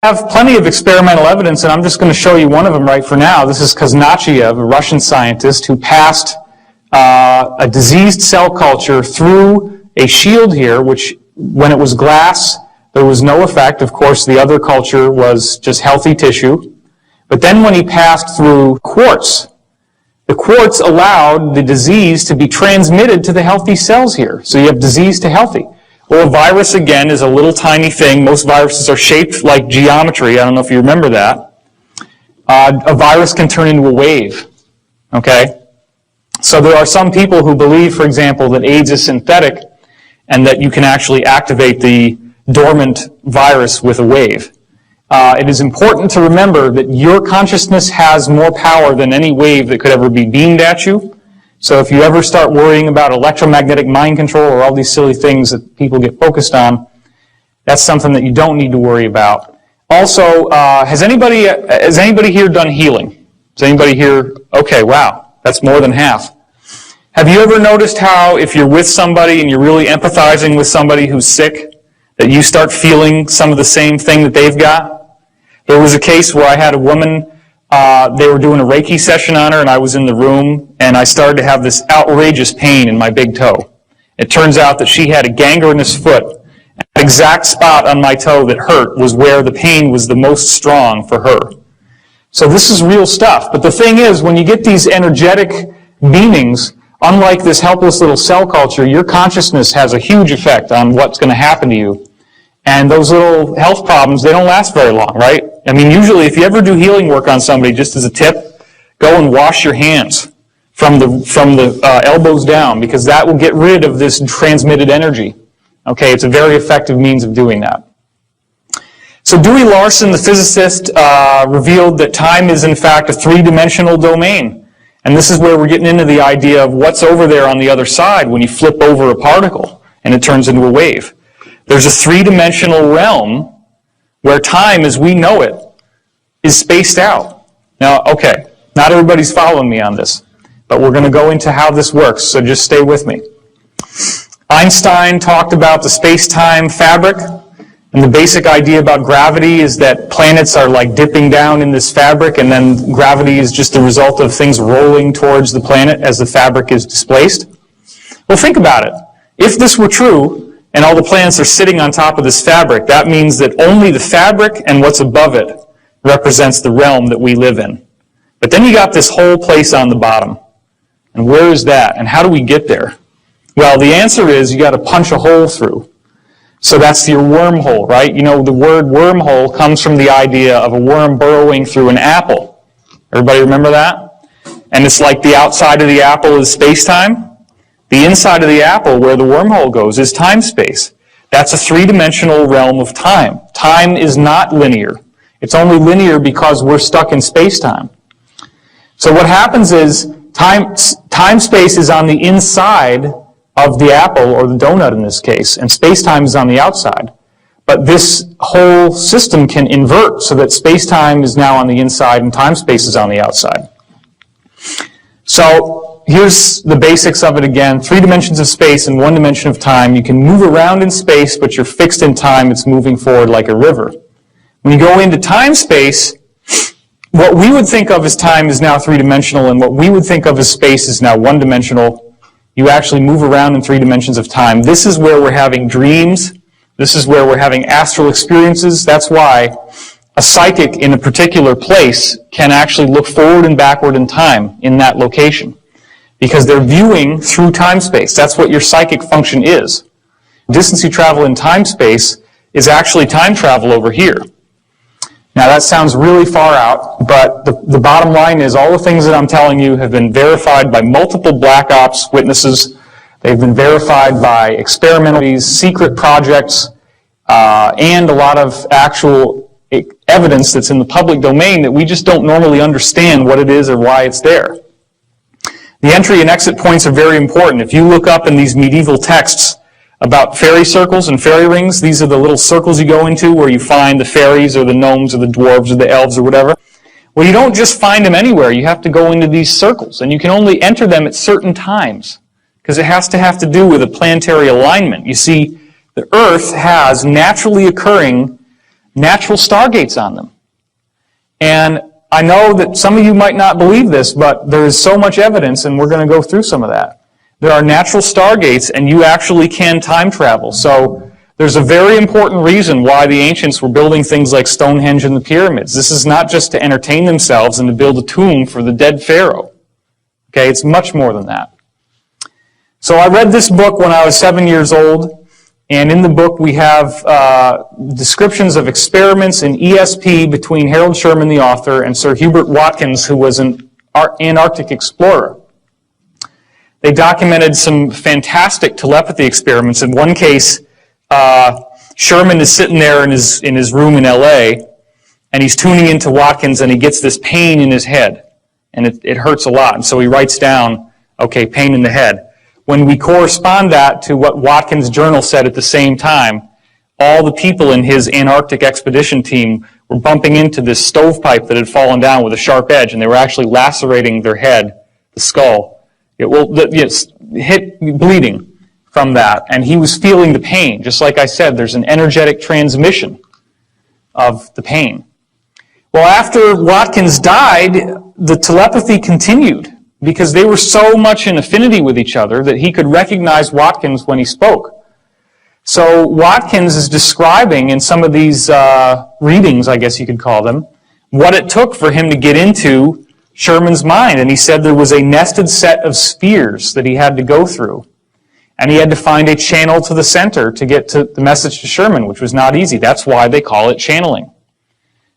have plenty of experimental evidence, and I'm just going to show you one of them right for now. This is Koznachiev, a Russian scientist who passed a diseased cell culture through a shield here, which, when it was glass, there was no effect. Of course, the other culture was just healthy tissue. But then when he passed through quartz, the quartz allowed the disease to be transmitted to the healthy cells here. So you have disease to healthy. Well, a virus, again, is a little tiny thing. Most viruses are shaped like geometry. I don't know if you remember that. A virus can turn into a wave. Okay? So there are some people who believe, for example, that AIDS is synthetic and that you can actually activate the dormant virus with a wave. It is important to remember that your consciousness has more power than any wave that could ever be beamed at you. So if you ever start worrying about electromagnetic mind control or all these silly things that people get focused on, that's something that you don't need to worry about. Also, has anybody here done healing? Has anybody here? Okay, wow, that's more than half. Have you ever noticed how if you're with somebody and you're really empathizing with somebody who's sick, that you start feeling some of the same thing that they've got? There was a case where I had a woman, they were doing a Reiki session on her, and I was in the room, and I started to have this outrageous pain in my big toe. It turns out that she had a gangrenous foot. And the exact spot on my toe that hurt was where the pain was the most strong for her. So this is real stuff. But the thing is, when you get these energetic beamings, unlike this helpless little cell culture, your consciousness has a huge effect on what's going to happen to you. And those little health problems, they don't last very long, right? I mean, usually if you ever do healing work on somebody, just as a tip, go and wash your hands from the elbows down, because that will get rid of this transmitted energy. Okay, it's a very effective means of doing that. So Dewey Larson, the physicist, revealed that time is in fact a three-dimensional domain. And this is where we're getting into the idea of what's over there on the other side when you flip over a particle and it turns into a wave. There's a three-dimensional realm where time as we know it is spaced out. Now, okay, not everybody's following me on this, but we're going to go into how this works, so just stay with me. Einstein talked about the space-time fabric, and the basic idea about gravity is that planets are like dipping down in this fabric, and then gravity is just the result of things rolling towards the planet as the fabric is displaced. Well, think about it. If this were true, and all the planets are sitting on top of this fabric, that means that only the fabric and what's above it represents the realm that we live in. But then you got this whole place on the bottom. And where is that? And how do we get there? Well, the answer is you got to punch a hole through. So that's your wormhole, right? You know, the word wormhole comes from the idea of a worm burrowing through an apple. Everybody remember that? And it's like the outside of the apple is space-time. The inside of the apple, where the wormhole goes, is time-space. That's a three-dimensional realm of time. Time is not linear. It's only linear because we're stuck in space-time. So what happens is time-space is on the inside of the apple, or the donut in this case, and space-time is on the outside. But this whole system can invert so that space-time is now on the inside and time-space is on the outside. So here's the basics of it again. 3 dimensions of space and 1 dimension of time. You can move around in space, but you're fixed in time. It's moving forward like a river. When you go into time-space, what we would think of as time is now 3-dimensional, and what we would think of as space is now 1-dimensional. You actually move around in 3 dimensions of time. This is where we're having dreams. This is where we're having astral experiences. That's why a psychic in a particular place can actually look forward and backward in time in that location, because they're viewing through time-space. That's what your psychic function is. Distance you travel in time-space is actually time travel over here. Now that sounds really far out, but the bottom line is all the things that I'm telling you have been verified by multiple black ops witnesses. They've been verified by experimental secret projects, and a lot of actual evidence that's in the public domain that we just don't normally understand what it is or why it's there. The entry and exit points are very important. If you look up in these medieval texts about fairy circles and fairy rings, these are the little circles you go into where you find the fairies or the gnomes or the dwarves or the elves or whatever. Well, you don't just find them anywhere. You have to go into these circles, and you can only enter them at certain times because it has to have to do with a planetary alignment. You see, the Earth has naturally occurring natural stargates on them. And I know that some of you might not believe this, but there is so much evidence, and we're going to go through some of that. There are natural stargates, and you actually can time travel. So there's a very important reason why the ancients were building things like Stonehenge and the pyramids. This is not just to entertain themselves and to build a tomb for the dead pharaoh. Okay, it's much more than that. So I read this book when I was 7 years old, and in the book we have descriptions of experiments in ESP between Harold Sherman, the author, and Sir Hubert Watkins, who was an Antarctic explorer. They documented some fantastic telepathy experiments. In one case, Sherman is sitting there in his room in LA, and he's tuning into Watkins, and he gets this pain in his head, and it hurts a lot. And so he writes down, okay, pain in the head. When we correspond that to what Watkins' journal said at the same time, all the people in his Antarctic expedition team were bumping into this stovepipe that had fallen down with a sharp edge, and they were actually lacerating their head, the skull. Bleeding from that, and he was feeling the pain. Just like I said, there's an energetic transmission of the pain. Well, after Watkins died, the telepathy continued because they were so much in affinity with each other that he could recognize Watkins when he spoke. So Watkins is describing in some of these readings, I guess you could call them, what it took for him to get into Sherman's mind, and he said there was a nested set of spheres that he had to go through, and he had to find a channel to the center to get to the message to Sherman, which was not easy. That's why they call it channeling.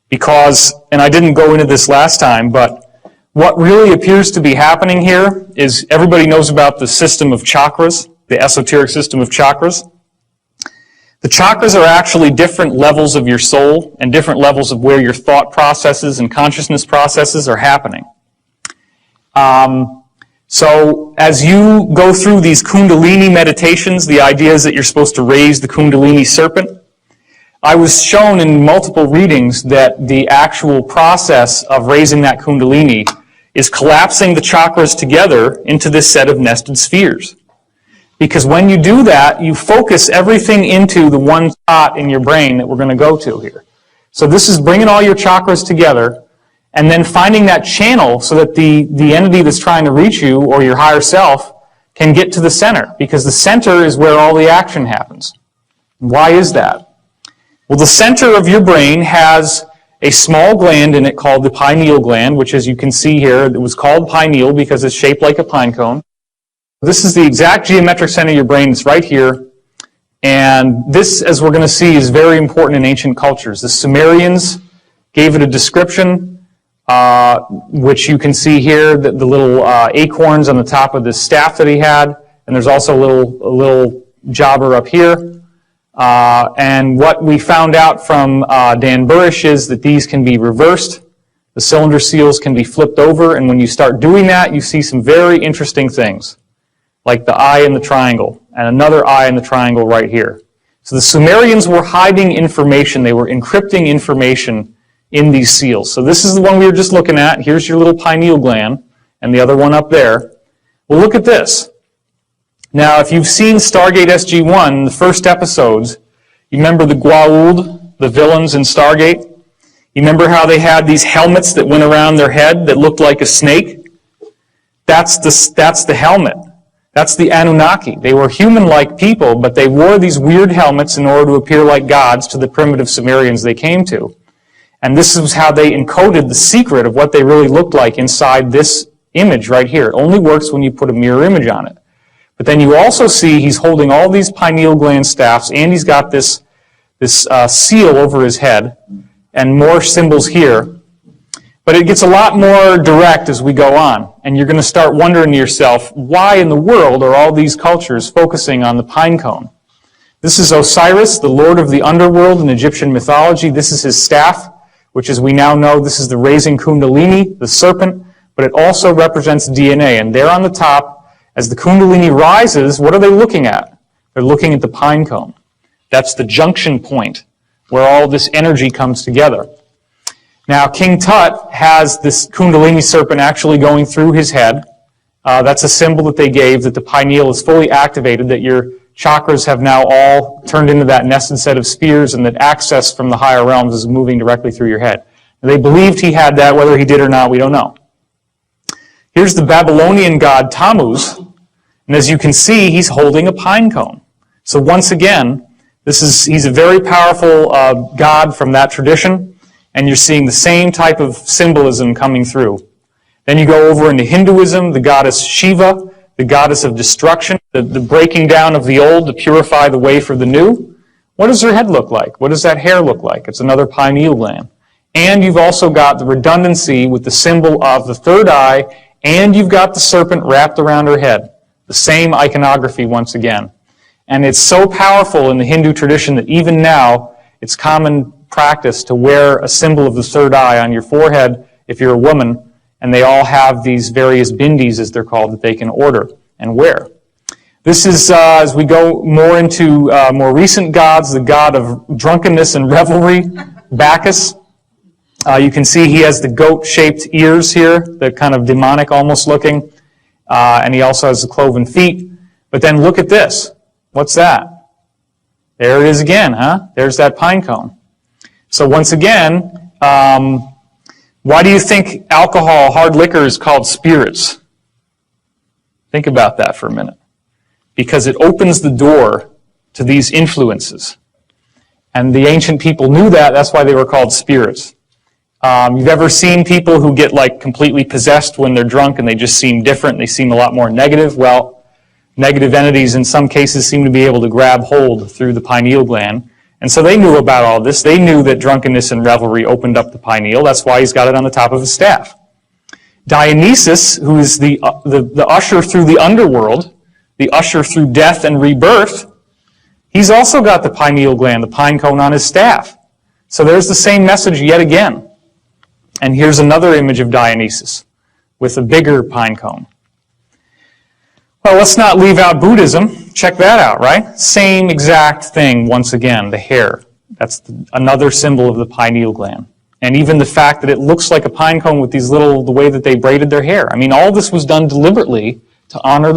Because, and I didn't go into this last time, but what really appears to be happening here is everybody knows about the system of chakras, the esoteric system of chakras. The chakras are actually different levels of your soul and different levels of where your thought processes and consciousness processes are happening. So as you go through these Kundalini meditations, the idea is that you're supposed to raise the Kundalini serpent. I was shown in multiple readings that the actual process of raising that Kundalini is collapsing the chakras together into this set of nested spheres. Because when you do that, you focus everything into the one spot in your brain that we're going to go to here. So this is bringing all your chakras together and then finding that channel so that the entity that's trying to reach you or your higher self can get to the center. Because the center is where all the action happens. Why is that? Well, the center of your brain has a small gland in it called the pineal gland, which as you can see here, it was called pineal because it's shaped like a pine cone. This is the exact geometric center of your brain. It's right here. And this, as we're going to see, is very important in ancient cultures. The Sumerians gave it a description, which you can see here, the little acorns on the top of this staff that he had. And there's also a little jobber up here. And what we found out from Dan Burish is that these can be reversed. The cylinder seals can be flipped over. And when you start doing that, you see some very interesting things, like the eye in the triangle, and another eye in the triangle right here. So the Sumerians were hiding information. They were encrypting information in these seals. So this is the one we were just looking at. Here's your little pineal gland, and the other one up there. Well, look at this. Now, if you've seen Stargate SG-1, the first episodes, you remember the Goa'uld, the villains in Stargate? You remember how they had these helmets that went around their head that looked like a snake? That's the helmet. That's the Anunnaki. They were human-like people, but they wore these weird helmets in order to appear like gods to the primitive Sumerians they came to. And this is how they encoded the secret of what they really looked like inside this image right here. It only works when you put a mirror image on it. But then you also see he's holding all these pineal gland staffs, and he's got this seal over his head, and more symbols here. But it gets a lot more direct as we go on. And you're going to start wondering to yourself, why in the world are all these cultures focusing on the pine cone? This is Osiris, the lord of the underworld in Egyptian mythology. This is his staff, which as we now know, this is the raising Kundalini, the serpent, but it also represents DNA. And there on the top, as the Kundalini rises, what are they looking at? They're looking at the pine cone. That's the junction point where all this energy comes together. Now, King Tut has this Kundalini serpent actually going through his head. That's a symbol that they gave that the pineal is fully activated, that your chakras have now all turned into that nested set of spheres, and that access from the higher realms is moving directly through your head. And they believed he had that. Whether he did or not, we don't know. Here's the Babylonian god Tammuz, and as you can see, he's holding a pine cone. So once again, he's a very powerful god from that tradition, and you're seeing the same type of symbolism coming through. Then you go over into Hinduism, the goddess Shiva, the goddess of destruction, the breaking down of the old to purify the way for the new. What does her head look like? What does that hair look like? It's another pineal gland. And you've also got the redundancy with the symbol of the third eye, and you've got the serpent wrapped around her head. The same iconography once again. And it's so powerful in the Hindu tradition that even now, it's common practice to wear a symbol of the third eye on your forehead if you're a woman, and they all have these various bindis, as they're called, that they can order and wear. This is, as we go more into more recent gods, the god of drunkenness and revelry, Bacchus. You can see he has the goat-shaped ears here, the kind of demonic almost looking, and he also has the cloven feet. But then look at this. What's that? There it is again, huh? There's that pine cone. So once again, why do you think alcohol, hard liquor, is called spirits? Think about that for a minute. Because it opens the door to these influences. And the ancient people knew that. That's why they were called spirits. You've ever seen people who get like completely possessed when they're drunk and they just seem different, they seem a lot more negative? Well, negative entities in some cases seem to be able to grab hold through the pineal gland. And so they knew about all this. They knew that drunkenness and revelry opened up the pineal. That's why he's got it on the top of his staff. Dionysus, who is the usher through the underworld, the usher through death and rebirth, he's also got the pineal gland, the pine cone on his staff. So there's the same message yet again. And here's another image of Dionysus with a bigger pine cone. Well, let's not leave out Buddhism. Check that out, right? Same exact thing once again, the hair. That's another symbol of the pineal gland. And even the fact that it looks like a pine cone with these the way that they braided their hair. I mean, all this was done deliberately to honor the